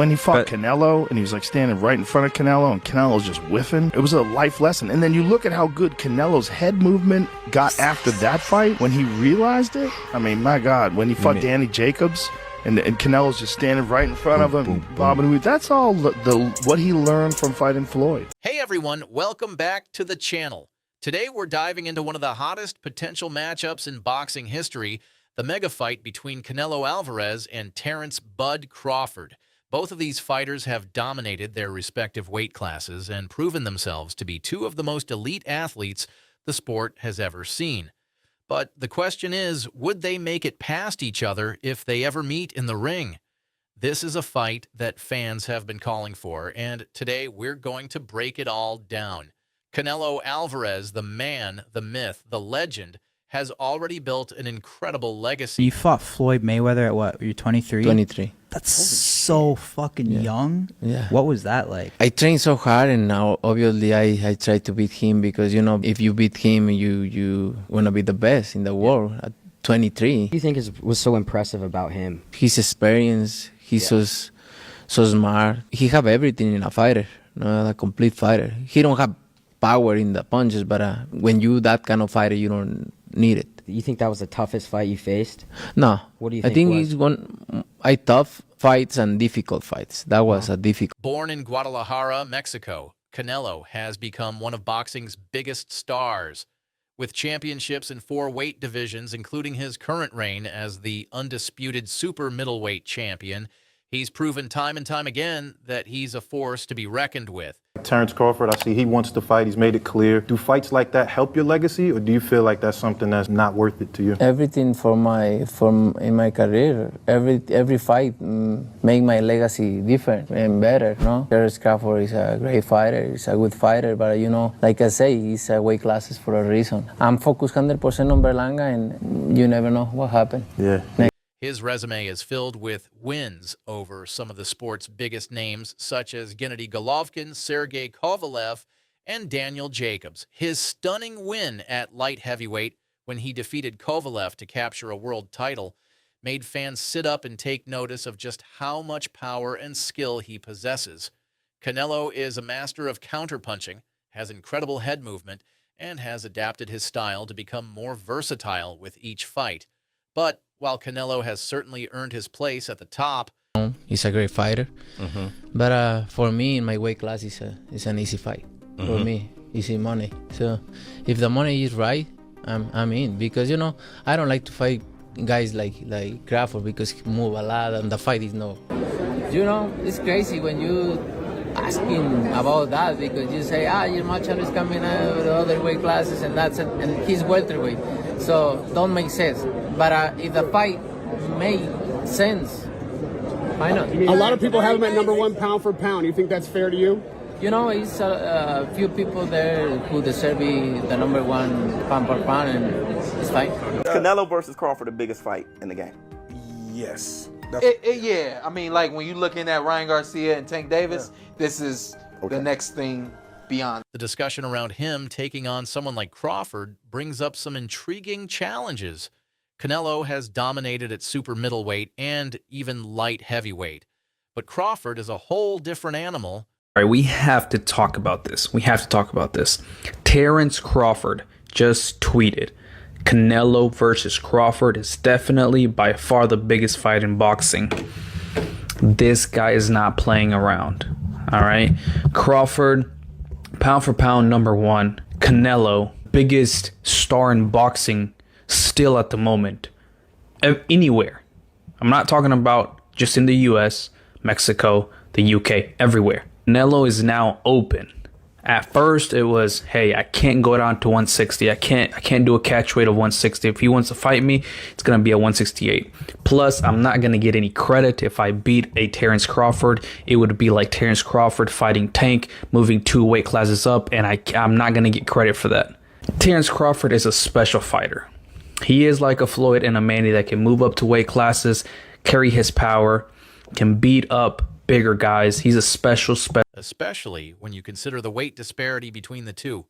When he fought Canelo, and he was like standing right in front of Canelo, and Canelo's just whiffing, it was a life lesson. And then you look at how good Canelo's head movement got after that fight when he realized it. I mean, my God, when he fought Danny Jacobs, and Canelo's just standing right in front of him, bobbing. That's all what he learned from fighting Floyd. Hey everyone, welcome back to the channel. Today we're diving into one of the hottest potential matchups in boxing history, the mega fight between Canelo Alvarez and Terence "Bud" Crawford. Both of these fighters have dominated their respective weight classes and proven themselves to be two of the most elite athletes the sport has ever seen. But the question is, would they make it past each other if they ever meet in the ring? This is a fight that fans have been calling for, and today we're going to break it all down. Canelo Alvarez, the man, the myth, the legend, has already built an incredible legacy. You fought Floyd Mayweather at what? Were you 23? 23. That's so fucking young. Yeah. What was that like? I trained so hard, and now obviously I try to beat him because, you know, if you beat him, you want to be the best in the world at 23. What do you think was so impressive about him? His experience, he's so smart. He have everything in a fighter, a complete fighter. He don't have power in the punches, but when you that kind of fighter, you don't need it. You think that was the toughest fight you faced? No. What do you think? I think it's tough fights and difficult fights. That was a difficult. Born in Guadalajara, Mexico, Canelo has become one of boxing's biggest stars. With championships in 4 weight divisions, including his current reign as the undisputed super middleweight champion, he's proven time and time again that he's a force to be reckoned with. Terence Crawford, I see he wants to fight. He's made it clear. Do fights like that help your legacy, or do you feel like that's something that's not worth it to you? Everything in my career, every fight make my legacy different and better. No, Terence Crawford is a great fighter. He's a good fighter, but you know, like I say, he's weight classes for a reason. I'm focused 100% on Berlanga, and you never know what happened. Yeah. His resume is filled with wins over some of the sport's biggest names, such as Gennady Golovkin, Sergey Kovalev, and Daniel Jacobs. His stunning win at light heavyweight when he defeated Kovalev to capture a world title made fans sit up and take notice of just how much power and skill he possesses. Canelo is a master of counterpunching, has incredible head movement, and has adapted his style to become more versatile with each fight. But while Canelo has certainly earned his place at the top, he's a great fighter. But for me, in my weight class, it's an easy fight. For me, easy money. So if the money is right, I'm in. Because, you know, I don't like to fight guys like Crawford because he move a lot and the fight is no. You know, it's crazy when you asking about that because you say, your matchup is coming out with the other weight classes and that's it, and he's welterweight. So don't make sense. But if the fight made sense, why not? A lot of people have him at #1 pound for pound. You think that's fair to you? You know, it's a few people there who deserve to be the #1 pound for pound, and it's fine. Canelo versus Crawford, the biggest fight in the game. Yes. Yeah, I mean, like when you're looking at Ryan Garcia and Tank Davis, this is the next thing beyond. The discussion around him taking on someone like Crawford brings up some intriguing challenges. Canelo has dominated at super middleweight and even light heavyweight, but Crawford is a whole different animal. All right, we have to talk about this. Terence Crawford just tweeted, Canelo versus Crawford is definitely by far the biggest fight in boxing. This guy is not playing around. All right. Crawford, pound for pound, #1. Canelo, biggest star in boxing still at the moment. Anywhere. I'm not talking about just in the US, Mexico, the UK, everywhere. Canelo is now open. At first it was, hey, I can't go down to 160. I can't do a catch weight of 160. If he wants to fight me, it's gonna be at 168. Plus, I'm not gonna get any credit if I beat a Terence Crawford. It would be like Terence Crawford fighting Tank, moving 2 weight classes up, and I'm not gonna get credit for that. Terence Crawford is a special fighter. He is like a Floyd and a Manny that can move up to weight classes, carry his power, can beat up bigger guys. He's a special. Especially when you consider the weight disparity between the two.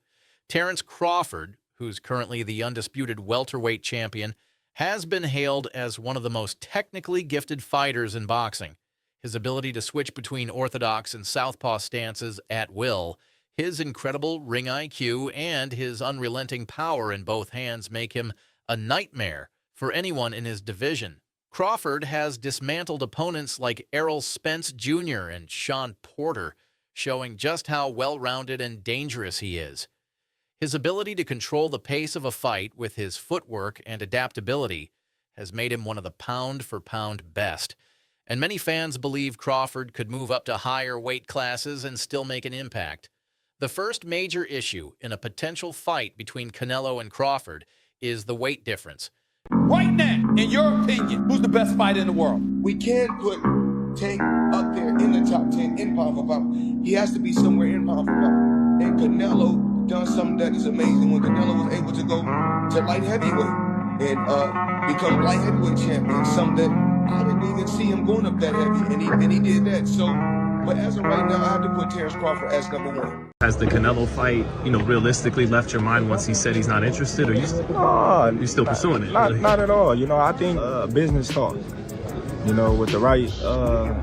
Terence Crawford, who's currently the undisputed welterweight champion, has been hailed as one of the most technically gifted fighters in boxing. His ability to switch between orthodox and southpaw stances at will, his incredible ring IQ, and his unrelenting power in both hands make him a nightmare for anyone in his division. Crawford has dismantled opponents like Errol Spence Jr. and Sean Porter, showing just how well-rounded and dangerous he is. His ability to control the pace of a fight with his footwork and adaptability has made him one of the pound-for-pound best, and many fans believe Crawford could move up to higher weight classes and still make an impact. The first major issue in a potential fight between Canelo and Crawford is the weight difference. Right now, in your opinion, who's the best fighter in the world? We can't put Tank up there in the top 10 in pound for pound. He has to be somewhere in pound for pound. And Canelo done something that is amazing when Canelo was able to go to light heavyweight and become light heavyweight champion, something that I didn't even see him going up that heavy, and he did that. So, but as of right now, I have to put Terence Crawford as number one. Has the Canelo fight, realistically left your mind once he said he's not interested, or you still pursuing it? Not at all. I think business talk. With the right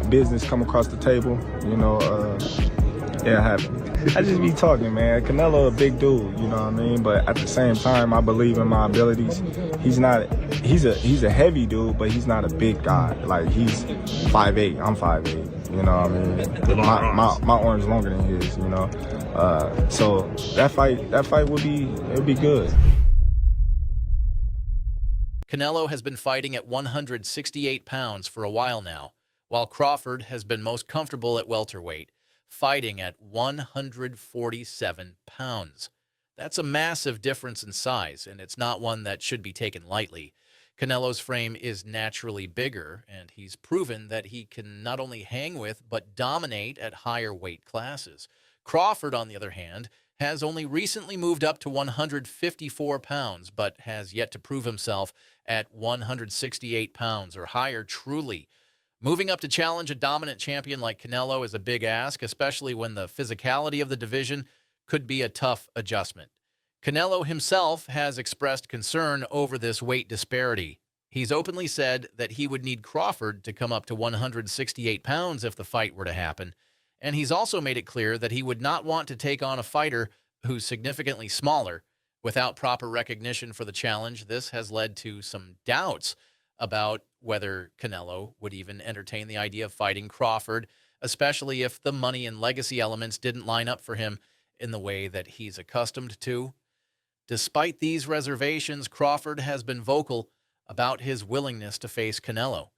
business come across the table, it happens. I just be talking, man. Canelo a big dude, you know what I mean? But at the same time, I believe in my abilities. He's a heavy dude, but he's not a big guy. Like, he's 5'8", I'm 5'8", you know what I mean? My arm's longer than his, So that fight would be good. Canelo has been fighting at 168 pounds for a while now, while Crawford has been most comfortable at welterweight, fighting at 147 pounds. That's a massive difference in size, and it's not one that should be taken lightly. Canelo's frame is naturally bigger, and he's proven that he can not only hang with, but dominate at higher weight classes. Crawford, on the other hand, has only recently moved up to 154 pounds, but has yet to prove himself at 168 pounds or higher truly. Moving up to challenge a dominant champion like Canelo is a big ask, especially when the physicality of the division could be a tough adjustment. Canelo himself has expressed concern over this weight disparity. He's openly said that he would need Crawford to come up to 168 pounds if the fight were to happen, and he's also made it clear that he would not want to take on a fighter who's significantly smaller. Without proper recognition for the challenge, this has led to some doubts about whether Canelo would even entertain the idea of fighting Crawford, especially if the money and legacy elements didn't line up for him in the way that he's accustomed to. Despite these reservations, Crawford has been vocal about his willingness to face Canelo.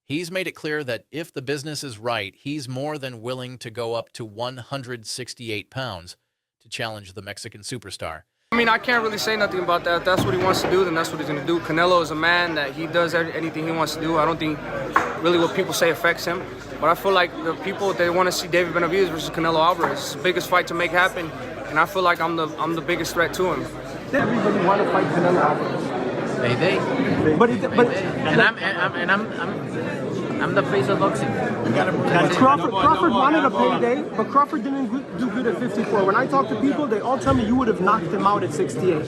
He's made it clear that if the business is right, he's more than willing to go up to 168 pounds to challenge the Mexican superstar. I mean, I can't really say nothing about that. If that's what he wants to do, then that's what he's going to do. Canelo is a man that he does anything he wants to do. I don't think really what people say affects him. But I feel like the people, they want to see David Benavidez versus Canelo Alvarez. It's the biggest fight to make happen, and I feel like I'm the biggest threat to him. Everybody want to fight Canelo Alvarez. I'm the face of boxing. Crawford wanted a payday, but Crawford didn't do good at 54. When I talk to people, they all tell me you would have knocked him out at 68.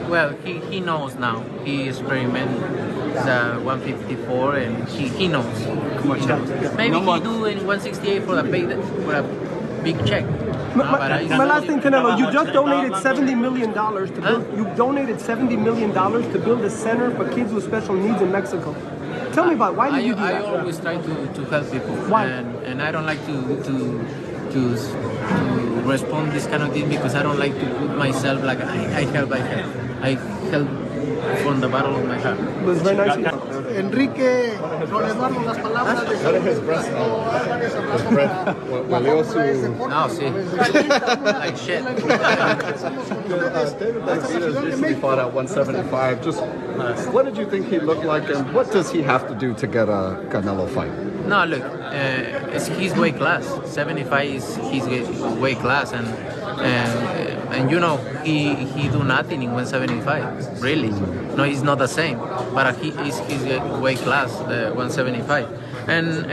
Well, he knows now. He experimented 154, and he knows. Maybe he do in 168 for a big check. My last thing, Canelo, you just donated $70 million to build. You donated $70 million to build a center for kids with special needs in Mexico. Tell me about why did you do that? I always try to help people. Why? And I don't like to respond this kind of thing because I don't like to put myself like I help. I help from the bottom of my heart. It was very nice of you. Enrique, Don Eduardo, las palabras de No, sí. Like shit. David Benavidez recently fought at 175. Just what did you think he looked like, and what does he have to do to get a Canelo fight? No, look, it's his weight class. 75 is his weight class, and he do nothing in 175. Really, no, he's not the same. But he is his weight class, 175, and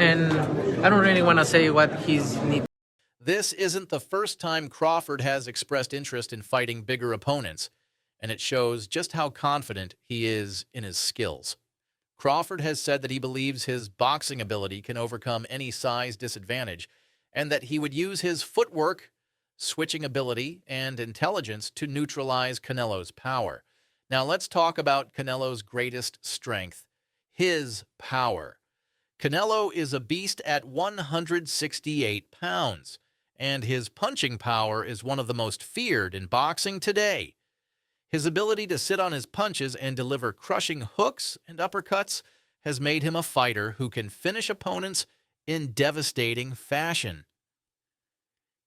I don't really want to say what he's need. This isn't the first time Crawford has expressed interest in fighting bigger opponents, and it shows just how confident he is in his skills. Crawford has said that he believes his boxing ability can overcome any size disadvantage and that he would use his footwork, switching ability, and intelligence to neutralize Canelo's power. Now let's talk about Canelo's greatest strength, his power. Canelo is a beast at 168 pounds, and his punching power is one of the most feared in boxing today. His ability to sit on his punches and deliver crushing hooks and uppercuts has made him a fighter who can finish opponents in devastating fashion.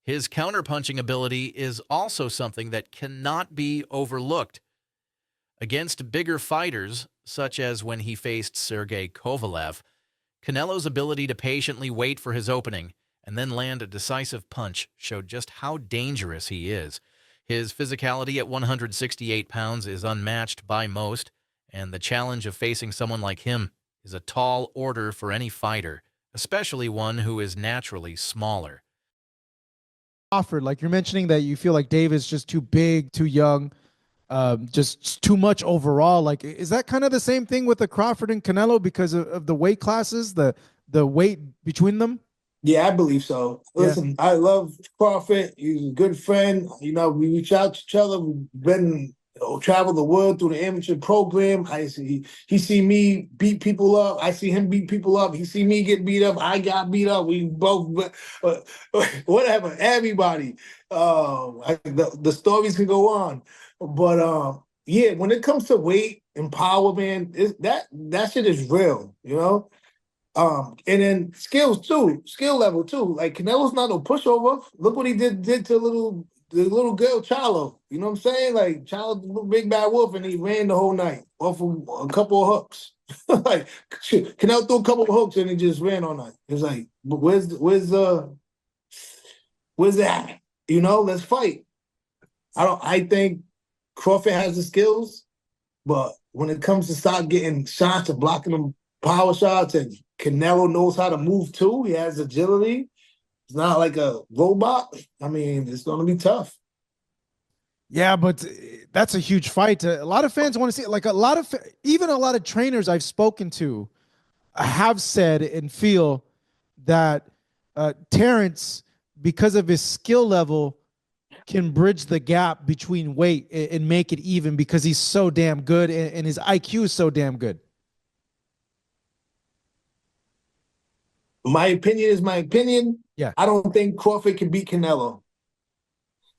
His counterpunching ability is also something that cannot be overlooked. Against bigger fighters, such as when he faced Sergey Kovalev, Canelo's ability to patiently wait for his opening and then land a decisive punch showed just how dangerous he is. His physicality at 168 pounds is unmatched by most, and the challenge of facing someone like him is a tall order for any fighter, especially one who is naturally smaller. Crawford, like you're mentioning that you feel like Dave is just too big, too young, just too much overall. Like, is that kind of the same thing with the Crawford and Canelo because of the weight classes, the weight between them? Yeah, I believe so. Listen, I love Crawford. He's a good friend. You know, we reach out to each other. We've been travel the world through the amateur program. He see me beat people up. I see him beat people up. He see me get beat up. I got beat up. We both, whatever. Everybody. The stories can go on, but yeah, when it comes to weight and power, man, that shit is real. You know. And then skills too, skill level too. Like Canelo's not no pushover. Look what he did to the little girl Charlo. You know what I'm saying? Like Charlo, big bad wolf, and he ran the whole night off of a couple of hooks. Like Canelo threw a couple of hooks and he just ran all night. It's like, where's that? You know, let's fight. I think Crawford has the skills, but when it comes to start getting shots and blocking them power shots, and Canelo knows how to move too. He has agility. It's not like a robot. I mean, it's going to be tough. Yeah, but that's a huge fight. A lot of fans want to see it. Like even a lot of trainers I've spoken to have said and feel that Terence, because of his skill level, can bridge the gap between weight and make it even because he's so damn good and his IQ is so damn good. My opinion is my opinion. Yeah. I don't think Crawford can beat Canelo.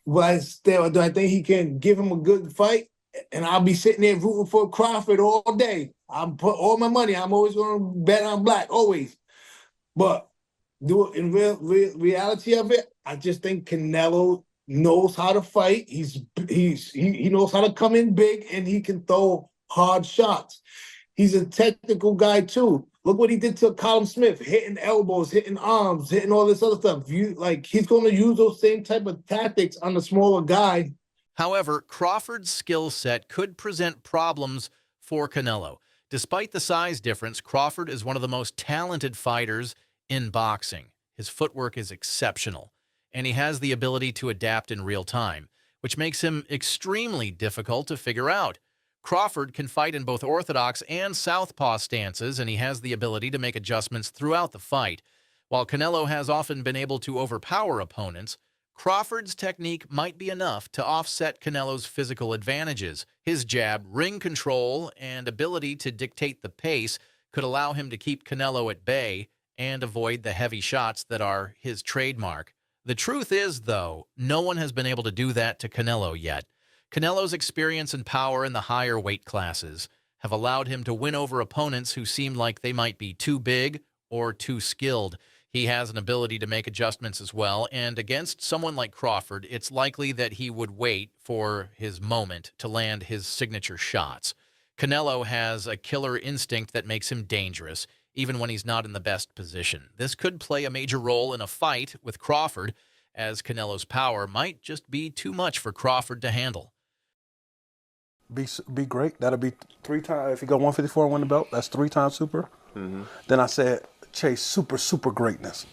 But still, do I think he can give him a good fight? And I'll be sitting there rooting for Crawford all day. I'm put all my money. I'm always going to bet on black, always. But do it in reality of it, I just think Canelo knows how to fight. He knows how to come in big, and he can throw hard shots. He's a technical guy too. Look what he did to Callum Smith, hitting elbows, hitting arms, hitting all this other stuff. He's going to use those same type of tactics on the smaller guy. However, Crawford's skill set could present problems for Canelo. Despite the size difference, Crawford is one of the most talented fighters in boxing. His footwork is exceptional, and he has the ability to adapt in real time, which makes him extremely difficult to figure out. Crawford can fight in both orthodox and southpaw stances, and he has the ability to make adjustments throughout the fight. While Canelo has often been able to overpower opponents, Crawford's technique might be enough to offset Canelo's physical advantages. His jab, ring control, and ability to dictate the pace could allow him to keep Canelo at bay and avoid the heavy shots that are his trademark. The truth is, though, no one has been able to do that to Canelo yet. Canelo's experience and power in the higher weight classes have allowed him to win over opponents who seem like they might be too big or too skilled. He has an ability to make adjustments as well, and against someone like Crawford, it's likely that he would wait for his moment to land his signature shots. Canelo has a killer instinct that makes him dangerous, even when he's not in the best position. This could play a major role in a fight with Crawford, as Canelo's power might just be too much for Crawford to handle. Be great. That'll be 3 times. If he go 154 and win the belt, that's 3 times super. Mm-hmm. Then I said, chase super greatness.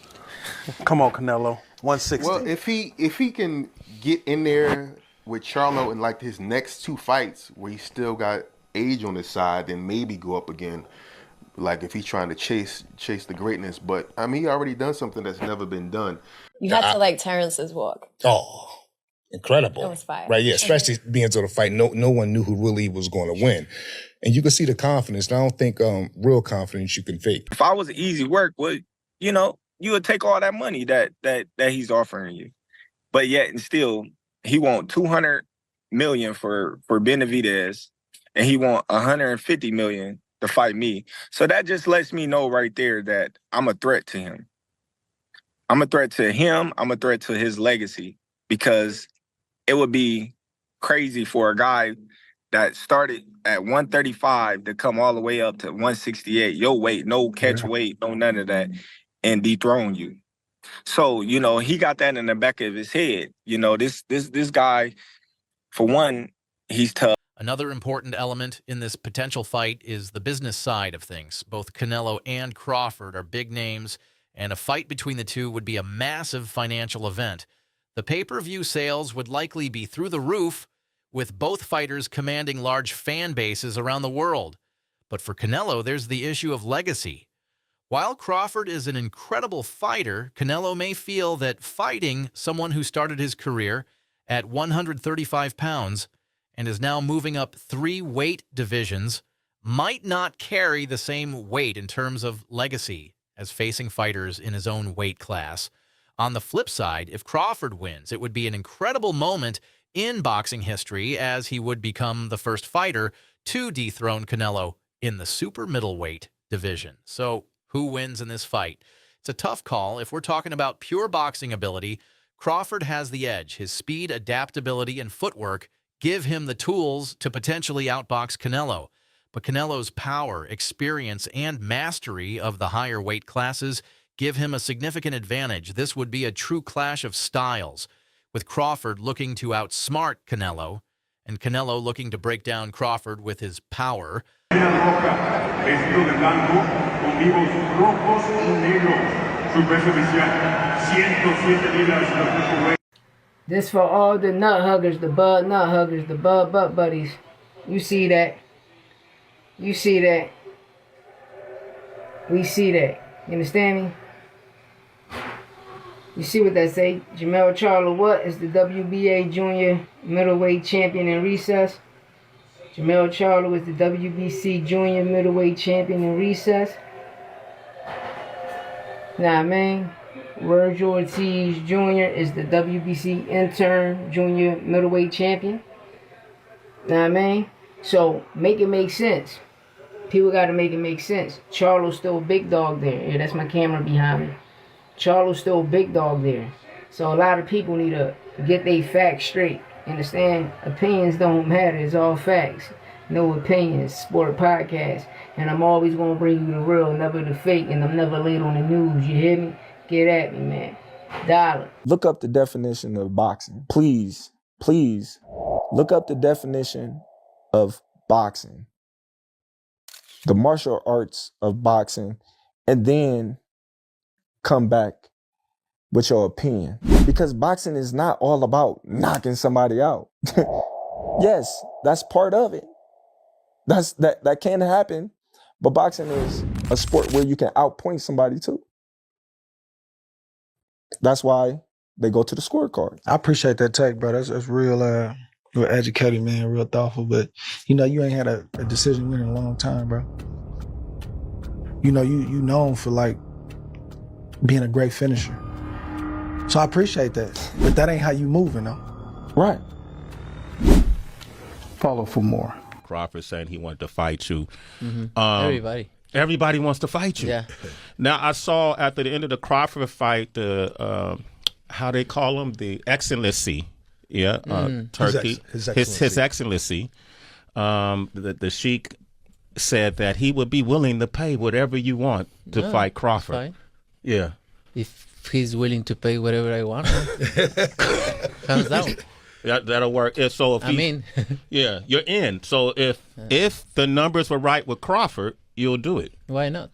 Come on, Canelo. 160. Well, if he can get in there with Charlo in like his next 2 fights where he still got age on his side, then maybe go up again like if he's trying to chase the greatness. But I mean, he already done something that's never been done. You had to like Terrence's walk. Oh, incredible. It was fire. Right, yeah, especially being to the fight. No one knew who really was going to win. And you can see the confidence. And I don't think real confidence you can fake. If I was easy work, well, you know, you would take all that money that he's offering you. But yet and still, he want $200 million for Benavidez, and he want $150 million to fight me. So that just lets me know right there that I'm a threat to him. I'm a threat to him. I'm a threat to his legacy, because it would be crazy for a guy that started at 135 to come all the way up to 168, your weight, no catch weight, no none of that, and dethrone you. So, you know, he got that in the back of his head. You know, this guy, for one, he's tough. Another important element in this potential fight is the business side of things. Both Canelo and Crawford are big names, and a fight between the two would be a massive financial event. The pay-per-view sales would likely be through the roof, with both fighters commanding large fan bases around the world. But for Canelo, there's the issue of legacy. While Crawford is an incredible fighter, Canelo may feel that fighting someone who started his career at 135 pounds and is now moving up 3 weight divisions might not carry the same weight in terms of legacy as facing fighters in his own weight class. On the flip side, if Crawford wins, it would be an incredible moment in boxing history, as he would become the first fighter to dethrone Canelo in the super middleweight division. So who wins in this fight? It's a tough call. If we're talking about pure boxing ability, Crawford has the edge. His speed, adaptability, and footwork give him the tools to potentially outbox Canelo. But Canelo's power, experience, and mastery of the higher weight classes give him a significant advantage. This would be a true clash of styles, with Crawford looking to outsmart Canelo, and Canelo looking to break down Crawford with his power. This for all the nut huggers, the bud nut huggers, the bud butt buddies. You see that. You see that. We see that. You understand me? You see what that say? Jamel Charlo what is the WBA junior middleweight champion in recess. Jamel Charlo is the WBC junior middleweight champion in recess. Nah, man. Virgil Ortiz Jr. is the WBC intern junior middleweight champion. Nah, man. So make it make sense. People got to make it make sense. Charlo's still a big dog there. Yeah, that's my camera behind me. Charlo's still a big dog there. So a lot of people need to get their facts straight. Understand? Opinions don't matter. It's all facts. No opinions. Sport podcast. And I'm always going to bring you the real, never the fake. And I'm never late on the news. You hear me? Get at me, man. Dollar. Look up the definition of boxing. Please, please, look up the definition of boxing. The martial arts of boxing. And then come back with your opinion. Because boxing is not all about knocking somebody out. Yes, that's part of it. That can happen. But boxing is a sport where you can outpoint somebody too. That's why they go to the scorecard. I appreciate that take, bro. That's real educated, man, real thoughtful. But you know, you ain't had a decision win in a long time, bro. You know, you known for like being a great finisher. So I appreciate that. But that ain't how you moving though. Right. Follow for more. Crawford saying he wanted to fight you. Mm-hmm. Everybody wants to fight you. Yeah. Now I saw after the end of the Crawford fight, the how they call him, the Excellency. Yeah, Turkey. His Excellency. The Sheik said that he would be willing to pay whatever you want to fight Crawford. Fine. Yeah. If he's willing to pay whatever I want, hands down. That'll work. So if yeah, you're in. So if the numbers were right with Crawford, you'll do it. Why not?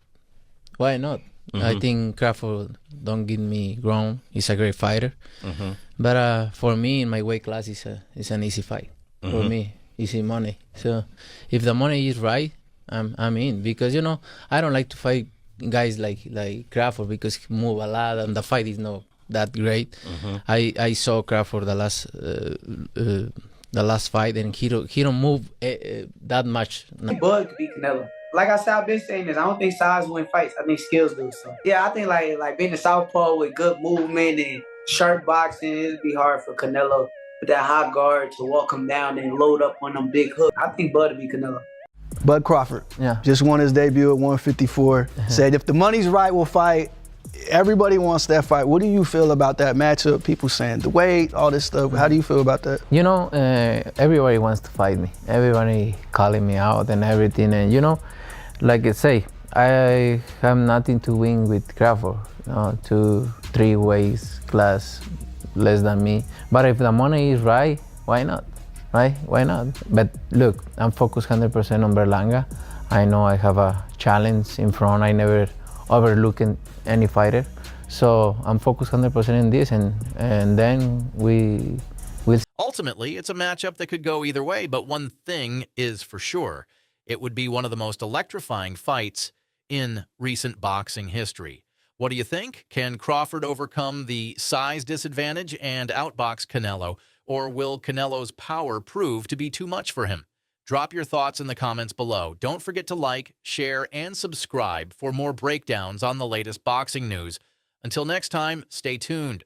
Why not? Mm-hmm. I think Crawford, don't get me wrong, he's a great fighter. Mm-hmm. But for me, in my weight class, it's an easy fight. Mm-hmm. For me, easy money. So if the money is right, I'm in, because I don't like to fight guys like Crawford because he move a lot and the fight is not that great. I saw Crawford the last fight, and he don't move that much. Bud could beat Canelo. Like I said, I've been saying this. I don't think size win fights. I think skills do. So yeah, I think like being a southpaw with good movement and sharp boxing, it'd be hard for Canelo with that high guard to walk him down and load up on them big hooks. I think Bud would beat Canelo. Bud Crawford. Yeah. Just won his debut at 154. Said if the money's right, we'll fight. Everybody wants that fight. What do you feel about that matchup? People saying the weight, all this stuff. How do you feel about that? Everybody wants to fight me. Everybody calling me out and everything. And like I say, I have nothing to win with Crawford. 2-3 weights class less than me. But if the money is right, why not? Right? Why not? But look, I'm focused 100% on Berlanga. I know I have a challenge in front. I never overlook any fighter. So I'm focused 100% in this, and then we will. Ultimately, it's a matchup that could go either way, but one thing is for sure. It would be one of the most electrifying fights in recent boxing history. What do you think? Can Crawford overcome the size disadvantage and outbox Canelo, or will Canelo's power prove to be too much for him? Drop your thoughts in the comments below. Don't forget to like, share, and subscribe for more breakdowns on the latest boxing news. Until next time, stay tuned.